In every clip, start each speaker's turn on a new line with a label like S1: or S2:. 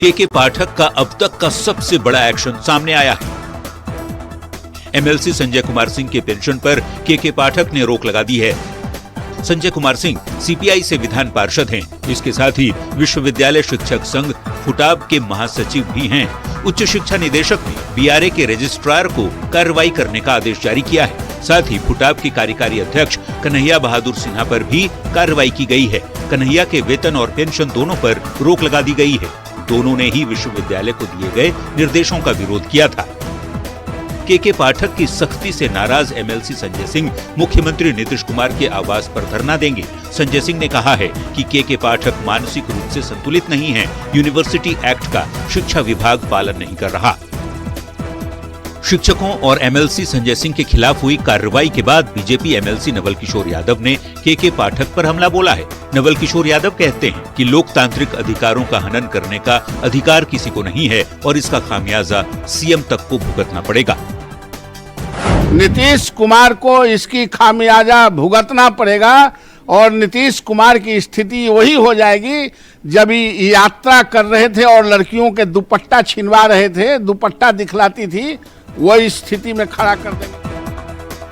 S1: के पाठक का अब तक का सबसे बड़ा एक्शन सामने आया है। एमएलसी संजय कुमार सिंह के पेंशन पर के पाठक ने रोक लगा दी है। संजय कुमार सिंह सीपीआई से विधान पार्षद हैं। इसके साथ ही विश्वविद्यालय शिक्षक संघ फुटाब के महासचिव भी हैं। उच्च शिक्षा निदेशक ने बीआरए के रजिस्ट्रार को कार्रवाई करने का आदेश जारी किया है। साथ ही फुटाब के कार्यकारी अध्यक्ष कन्हैया बहादुर सिन्हा पर भी कार्रवाई की गई है। कन्हैया के वेतन और पेंशन दोनों पर रोक लगा दी गई है। दोनों ने ही विश्वविद्यालय को दिए गए निर्देशों का विरोध किया था। के पाठक की सख्ती से नाराज एमएलसी संजय सिंह मुख्यमंत्री नीतीश कुमार के आवास पर धरना देंगे। संजय सिंह ने कहा है कि के पाठक मानसिक रूप से संतुलित नहीं हैं। यूनिवर्सिटी एक्ट का शिक्षा विभाग पालन नहीं कर रहा। शिक्षकों और एमएलसी संजय सिंह के खिलाफ हुई कार्रवाई के बाद बीजेपी एमएलसी नवल किशोर यादव ने के पाठक पर हमला बोला है। नवल किशोर यादव कहते हैं कि लोकतांत्रिक अधिकारों का हनन करने का अधिकार किसी को नहीं है और इसका खामियाजा सीएम तक को भुगतना पड़ेगा।
S2: नीतीश कुमार को इसकी खामियाजा भुगतना पड़ेगा और नीतीश कुमार की स्थिति वही हो जाएगी जब यात्रा कर रहे थे और लड़कियों के दुपट्टा छिनवा रहे थे, दुपट्टा दिखलाती थी, वही स्थिति में खड़ा कर देंगे।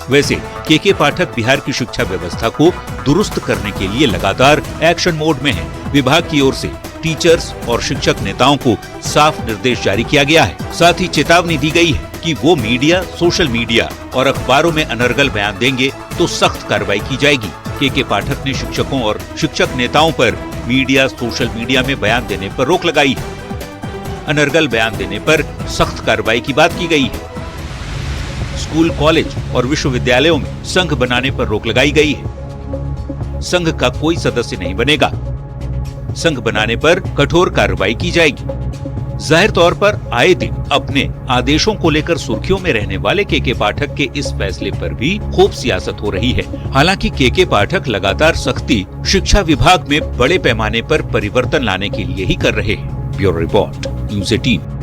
S1: वैसे के पाठक बिहार की शिक्षा व्यवस्था को दुरुस्त करने के लिए लगातार एक्शन मोड में है। विभाग की ओर से टीचर्स और शिक्षक नेताओं को साफ निर्देश जारी किया गया है। साथ ही चेतावनी दी गई है कि वो मीडिया, सोशल मीडिया और अखबारों में अनर्गल बयान देंगे तो सख्त कार्रवाई की जाएगी। के पाठक ने शिक्षकों और शिक्षक नेताओं पर मीडिया, सोशल मीडिया में बयान देने पर रोक लगाई है। अनर्गल बयान देने पर सख्त कार्रवाई की बात की गई है। स्कूल, कॉलेज और विश्वविद्यालयों में संघ बनाने पर रोक लगाई गई है। संघ का कोई सदस्य नहीं बनेगा। संघ बनाने पर कठोर कार्रवाई की जाएगी। जाहिर तौर पर आए दिन अपने आदेशों को लेकर सुर्खियों में रहने वाले के पाठक के इस फैसले पर भी खूब सियासत हो रही है। हालांकि के पाठक लगातार सख्ती शिक्षा विभाग में बड़े पैमाने पर परिवर्तन लाने के लिए ही कर रहे हैं। Bureau report, news 18।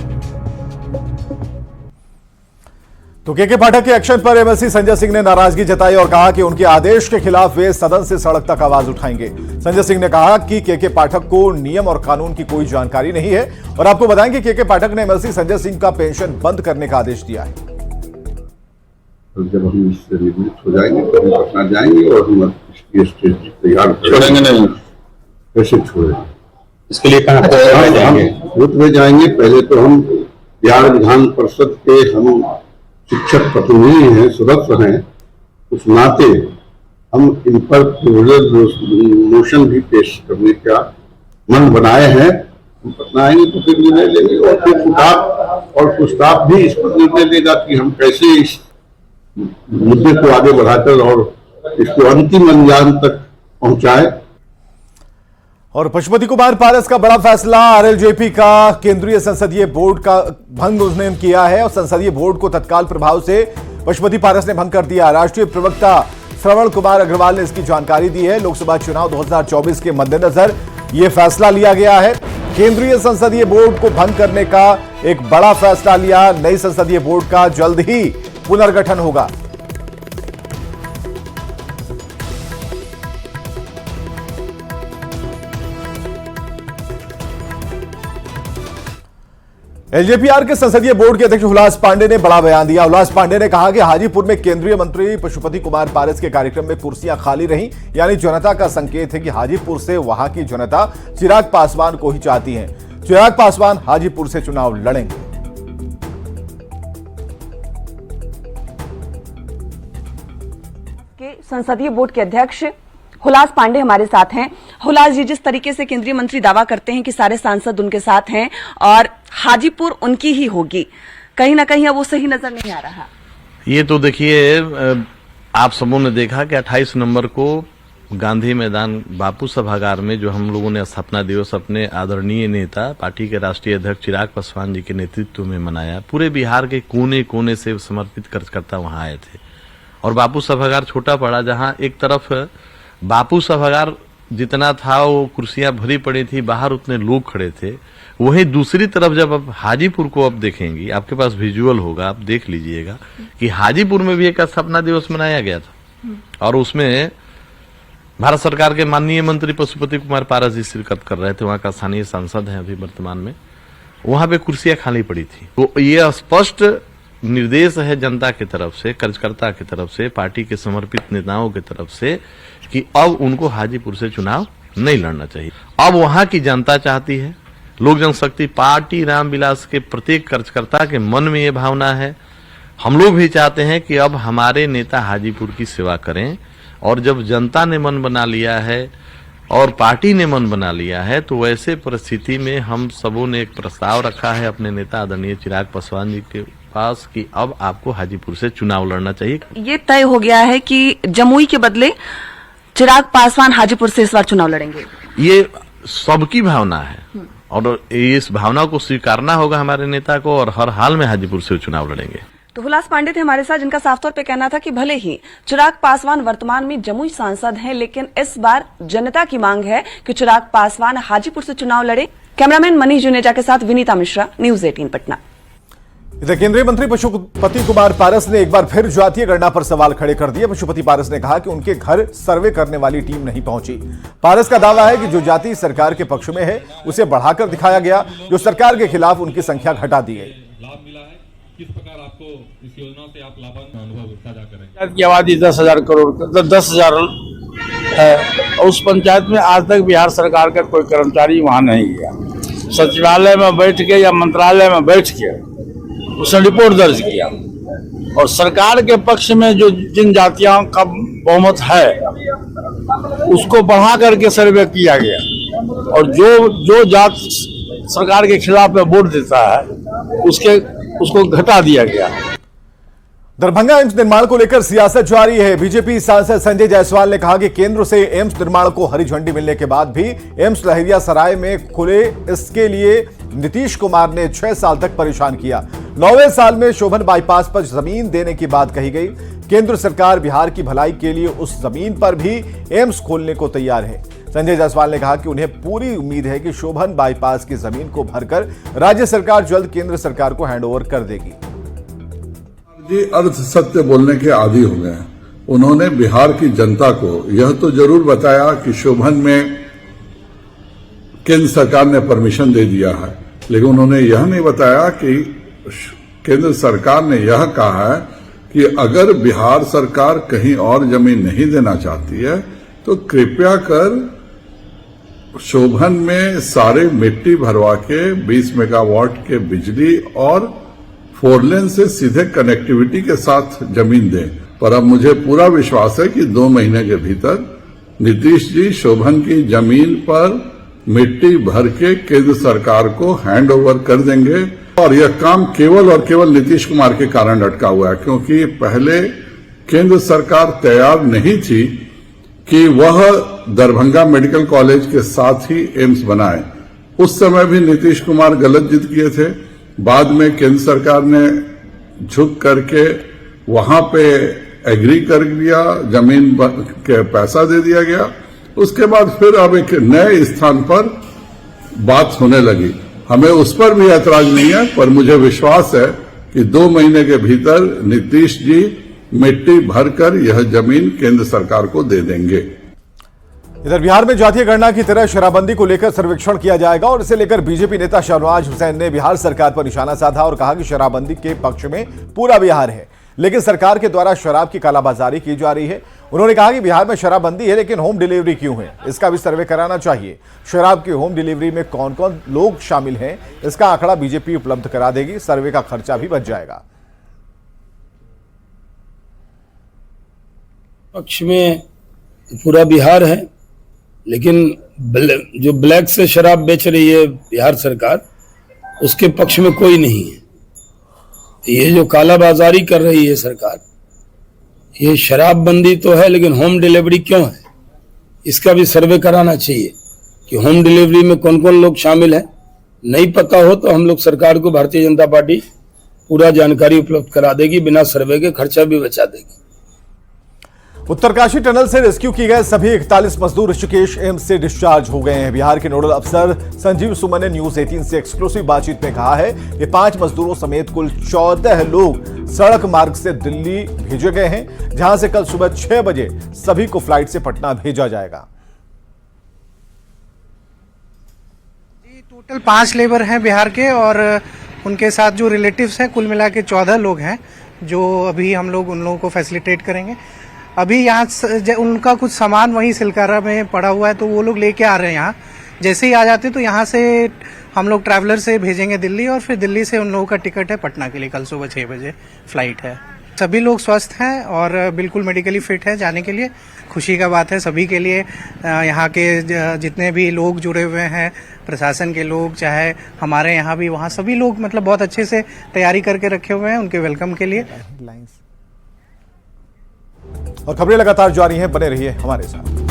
S3: तो के पाठक के एक्शन पर एमएलसी संजय सिंह ने नाराजगी जताई और कहा कि उनके आदेश के खिलाफ वे सदन से सड़क तक आवाज उठाएंगे। संजय सिंह ने कहा कि के पाठक को नियम और कानून की कोई जानकारी नहीं है और आपको बताएं कि के पाठक ने एमएलसी संजय सिंह का पेंशन बंद करने का आदेश दिया है।
S4: जब हम इससे निवृत्त हो जाएंगे तो हम पटना जाएंगे और हम तैयार
S5: छोड़ेंगे नहीं।
S4: कैसे छोड़ेंगे?
S5: इसके लिए कहाँ
S4: में जाएंगे। पहले तो हम बिहार विधान परिषद के हम शिक्षक प्रतिनिधि हैं, सदस्य हैं, उस नाते हम इन पर मोशन भी पेश करने का मन बनाए हैं। हम पटना आएंगे तो फिर निर्णय लेंगे और फिर स्टाफ भी इस पर निर्णय लेगा कि हम कैसे इस मुद्दे को आगे बढ़ाकर और इसको अंतिम अंजाम तक पहुंचाए।
S3: और पशुपति कुमार पारस का बड़ा फैसला, आरएलजेपी का केंद्रीय संसदीय बोर्ड का भंग उसने किया है और संसदीय बोर्ड को तत्काल प्रभाव से पशुपति पारस ने भंग कर दिया। राष्ट्रीय प्रवक्ता श्रवण कुमार अग्रवाल ने इसकी जानकारी दी है। लोकसभा चुनाव 2024 के मद्देनजर यह फैसला लिया गया है। केंद्रीय संसदीय बोर्ड को भंग करने का एक बड़ा फैसला लिया। नई संसदीय बोर्ड का जल्द ही पुनर्गठन होगा। एलजेपीआर के संसदीय बोर्ड के अध्यक्ष हुलास पांडे ने बड़ा बयान दिया। हुलास पांडे ने कहा कि हाजीपुर में केंद्रीय मंत्री पशुपति कुमार पारस के कार्यक्रम में कुर्सियां खाली रहीं, यानी जनता का संकेत है कि हाजीपुर से वहां की जनता चिराग पासवान को ही चाहती है। चिराग पासवान हाजीपुर से चुनाव लड़ेंगे।
S6: संसदीय बोर्ड के अध्यक्ष हुलास पांडे हमारे साथ हैं। हुलास जी, जिस तरीके से केंद्रीय मंत्री दावा करते हैं कि सारे सांसद उनके साथ हैं और हाजीपुर उनकी ही होगी, कहीं ना कहीं अब वो सही नजर नहीं आ रहा।
S5: ये तो देखिए, आप सबों ने देखा कि 28 नवंबर को गांधी मैदान बापू सभागार में जो हम लोगों ने स्थापना दिवस अपने आदरणीय नेता पार्टी के राष्ट्रीय अध्यक्ष चिराग पासवान जी के नेतृत्व में मनाया। पूरे बिहार के कोने कोने से समर्पित कार्यकर्ता वहां आए थे और बापू सभागार छोटा पड़ा, जहां एक तरफ बापू सभागार जितना था वो कुर्सियां भरी पड़ी थी, बाहर उतने लोग खड़े थे। वहीं दूसरी तरफ जब आप हाजीपुर को अब देखेंगी, आपके पास विजुअल होगा, आप देख लीजिएगा कि हाजीपुर में भी एक स्थापना दिवस मनाया गया था और उसमें भारत सरकार के माननीय मंत्री पशुपति कुमार पारस जी शिरकत कर रहे थे। वहां का स्थानीय सांसद हैं अभी वर्तमान में। वहां पे कुर्सियां खाली पड़ी थी। तो ये स्पष्ट निर्देश है जनता की तरफ से, कार्यकर्ता की तरफ से, पार्टी के समर्पित नेताओं की तरफ से कि अब उनको हाजीपुर से चुनाव नहीं लड़ना चाहिए। अब वहां की जनता चाहती है, लोक जनशक्ति पार्टी रामविलास के प्रत्येक कार्यकर्ता के मन में ये भावना है। हम लोग भी चाहते हैं कि अब हमारे नेता हाजीपुर की सेवा करें, और जब जनता ने मन बना लिया है और पार्टी ने मन बना लिया है, तो वैसे परिस्थिति में हम सबों ने एक प्रस्ताव रखा है अपने नेता आदरणीय चिराग पासवान जी के पास कि अब आपको हाजीपुर से चुनाव लड़ना चाहिए। ये
S6: तय हो गया है कि जमुई के बदले चिराग पासवान हाजीपुर से इस बार चुनाव लड़ेंगे।
S5: ये सबकी भावना है और इस भावना को स्वीकारना होगा हमारे नेता को, और हर हाल में हाजीपुर से चुनाव लड़ेंगे।
S6: तो हुलास पांडे थे हमारे साथ, जिनका साफ तौर पे कहना था कि भले ही चिराग पासवान वर्तमान में जमुई सांसद हैं, लेकिन इस बार जनता की मांग है कि चिराग पासवान हाजीपुर से चुनाव लड़े। कैमरामैन मनीष जुनेजा के साथ विनीता मिश्रा, न्यूज 18 पटना।
S3: इधर केंद्रीय मंत्री पशुपति कुमार पारस ने एक बार फिर जातीय गणना पर सवाल खड़े कर दिए। पशुपति पारस ने कहा कि उनके घर सर्वे करने वाली टीम नहीं पहुंची। पारस का दावा है कि जो जाति सरकार के पक्ष में है उसे बढ़ाकर दिखाया गया, जो सरकार के खिलाफ उनकी संख्या घटा दी गई।
S7: लाभ मिला है, किस प्रकार आपको इस योजना से आप लाभान्वित अनुभव साझा करेंगे?
S8: की आबादी 10,000 करोड़ 10,000 है, और उस पंचायत में आज तक बिहार सरकार का कोई कर्मचारी वहां नहीं गया। सचिवालय में बैठ के या मंत्रालय में बैठ के उसने रिपोर्ट दर्ज किया, और सरकार के पक्ष में जो जिन जातियों का बहुमत है उसको बढ़ा करके सर्वे किया गया, और जो जात सरकार के खिलाफ में वोट देता है उसको घटा दिया गया।
S3: दरभंगा एम्स निर्माण को लेकर सियासत जारी है। बीजेपी सांसद संजय जायसवाल ने कहा कि केंद्र से एम्स निर्माण को हरी झंडी मिलने के बाद भी एम्स लहरियासराय में खुले, इसके लिए नीतीश कुमार ने 6 साल तक परेशान किया। 9वें साल में शोभन बाईपास पर जमीन देने की बात कही गई। केंद्र सरकार बिहार की भलाई के लिए उस जमीन पर भी एम्स खोलने को तैयार है। संजय जायसवाल ने कहा कि उन्हें पूरी उम्मीद है कि शोभन बाईपास की जमीन को भरकर राज्य सरकार जल्द केंद्र सरकार को हैंडओवर कर देगी।
S9: जी अर्ध सत्य बोलने के आदी हो गए हैं। उन्होंने बिहार की जनता को यह तो जरूर बताया कि शोभन में केंद्र सरकार ने परमिशन दे दिया है, लेकिन उन्होंने यह नहीं बताया कि केंद्र सरकार ने यह कहा है कि अगर बिहार सरकार कहीं और जमीन नहीं देना चाहती है तो कृपया कर शोभन में सारे मिट्टी भरवा के 20 मेगावाट के बिजली और 4 लेन से सीधे कनेक्टिविटी के साथ जमीन दें। पर अब मुझे पूरा विश्वास है कि 2 महीने के भीतर नीतीश जी शोभन की जमीन पर मिट्टी भर के केंद्र सरकार को हैंड ओवर कर देंगे। और यह काम केवल और केवल नीतीश कुमार के कारण अटका हुआ है, क्योंकि पहले केंद्र सरकार तैयार नहीं थी कि वह दरभंगा मेडिकल कॉलेज के साथ ही एम्स बनाए। उस समय भी नीतीश कुमार गलत जिद किए थे। बाद में केंद्र सरकार ने झुक करके वहां पे एग्री कर लिया, जमीन के पैसा दे दिया गया। उसके बाद फिर अब एक नए स्थान पर बात होने लगी। हमें उस पर भी ऐतराज नहीं है, पर मुझे विश्वास है कि 2 महीने के भीतर नीतीश जी मिट्टी भरकर यह जमीन केंद्र सरकार को दे देंगे।
S3: इधर बिहार में जातीय गणना की तरह शराबबंदी को लेकर सर्वेक्षण किया जाएगा, और इसे लेकर बीजेपी नेता शहनवाज हुसैन ने बिहार सरकार पर निशाना साधा और कहा कि शराबबंदी के पक्ष में पूरा बिहार है, लेकिन सरकार के द्वारा शराब की कालाबाजारी की जा रही है। उन्होंने कहा कि बिहार में शराबबंदी है, लेकिन होम डिलीवरी क्यों है, इसका भी सर्वे कराना चाहिए। शराब की होम डिलीवरी में कौन कौन लोग शामिल हैं, इसका आंकड़ा बीजेपी उपलब्ध करा देगी। सर्वे का खर्चा भी बच जाएगा।
S8: पक्ष में पूरा बिहार है, लेकिन जो ब्लैक से शराब बेच रही है बिहार सरकार, उसके पक्ष में कोई नहीं है। ये जो कालाबाजारी कर रही है सरकार, ये शराबबंदी तो है, लेकिन होम डिलीवरी क्यों है, इसका भी सर्वे कराना चाहिए कि होम डिलीवरी में कौन कौन लोग शामिल हैं। नहीं पता हो तो हम लोग सरकार को, भारतीय जनता पार्टी पूरा जानकारी उपलब्ध करा देगी, बिना सर्वे के खर्चा भी बचा देगी।
S3: उत्तरकाशी टनल से रेस्क्यू किए गए सभी 41 मजदूर ऋषिकेश एम्स से डिस्चार्ज हो गए हैं। बिहार के नोडल अफसर संजीव सुमन ने न्यूज 18 से एक्सक्लूसिव बातचीत में कहा है कि 5 मजदूरों समेत कुल 14 लोग सड़क मार्ग से दिल्ली भेजे गए हैं, जहां से कल सुबह 6 बजे सभी को फ्लाइट से पटना भेजा जाएगा।
S10: टोटल 5 लेबर हैं बिहार के और उनके साथ जो रिलेटिव्स हैं कुल मिला के 14 लोग हैं जो अभी हम लोग उन लोगों को फैसिलिटेट करेंगे। अभी यहाँ उनका कुछ सामान वहीं सिलकारा में पड़ा हुआ है तो वो लोग लेके आ रहे हैं यहाँ। जैसे ही आ जाते तो यहाँ से हम लोग ट्रैवलर से भेजेंगे दिल्ली और फिर दिल्ली से उन लोगों का टिकट है पटना के लिए, कल सुबह 6 बजे फ्लाइट है। सभी लोग स्वस्थ हैं और बिल्कुल मेडिकली फिट है जाने के लिए। खुशी का बात है सभी के लिए। यहाँ के जितने भी लोग जुड़े हुए हैं, प्रशासन के लोग, चाहे हमारे यहाँ भी, वहाँ सभी लोग मतलब बहुत अच्छे से तैयारी करके रखे हुए हैं उनके वेलकम के लिए।
S3: और खबरें लगातार जारी हैं, बने रहिए हमारे साथ।